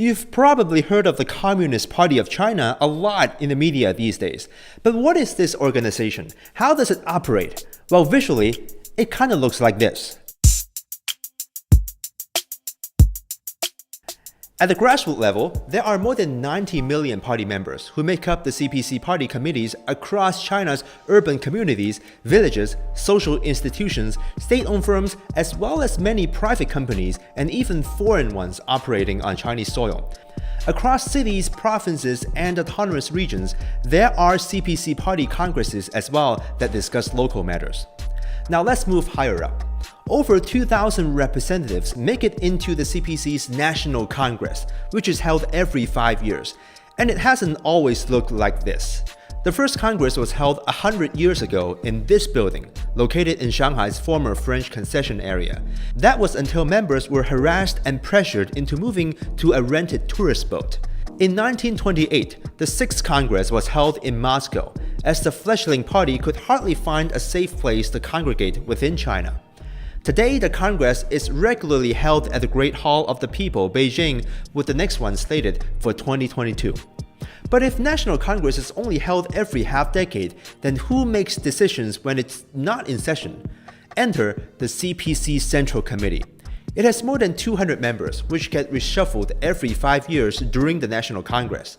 You've probably heard of the Communist Party of China a lot in the media these days. But what is this organization? How does it operate? Well, visually, it kind of looks like this. At the grassroots level, there are more than 90 million party members who make up the CPC party committees across China's urban communities, villages, social institutions, state-owned firms, as well as many private companies and even foreign ones operating on Chinese soil. Across cities, provinces, and autonomous regions, there are CPC party congresses as well that discuss local matters. Now let's move higher up. Over 2,000 representatives make it into the CPC's National Congress, which is held every 5 years. And it hasn't always looked like this. The first Congress was held 100 years ago in this building, located in Shanghai's former French concession area. That was until members were harassed and pressured into moving to a rented tourist boat. In 1928, the Sixth Congress was held in Moscow, as the fledgling party could hardly find a safe place to congregate within China. Today, the Congress is regularly held at the Great Hall of the People, Beijing, with the next one slated for 2022. But if National Congress is only held every half-decade, then who makes decisions when it's not in session? Enter the CPC Central Committee. It has more than 200 members, which get reshuffled every 5 years during the National Congress.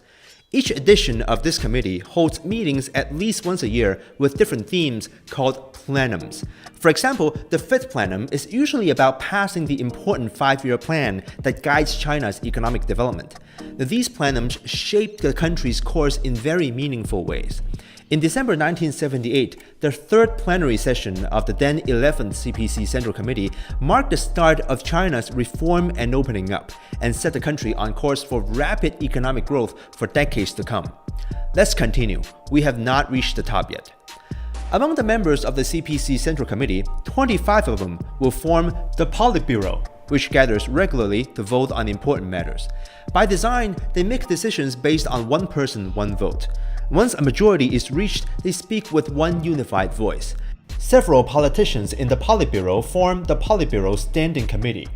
Each edition of this committee holds meetings at least once a year with different themes called plenums. For example, the fifth plenum is usually about passing the important 5-year plan that guides China's economic development. These plenums shape the country's course in very meaningful ways. In December 1978, the third plenary session of the then 11th CPC Central Committee marked the start of China's reform and opening up, and set the country on course for rapid economic growth for decades to come. Let's continue. We have not reached the top yet. Among the members of the CPC Central Committee, 25 of them will form the Politburo, which gathers regularly to vote on important matters. By design, they make decisions based on one person, one vote. Once a majority is reached, they speak with one unified voice. Several politicians in the Politburo form the Politburo Standing Committee.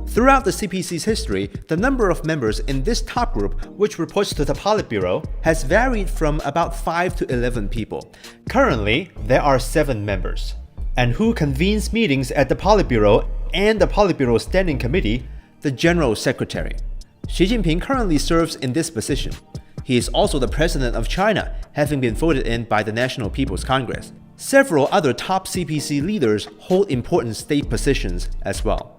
Throughout the CPC's history, the number of members in this top group, which reports to the Politburo, has varied from about 5 to 11 people. Currently, there are 7 members. And who convenes meetings at the Politburo and the Politburo Standing Committee? The General Secretary. Xi Jinping currently serves in this position. He is also the president of China, having been voted in by the National People's Congress. Several other top CPC leaders hold important state positions as well.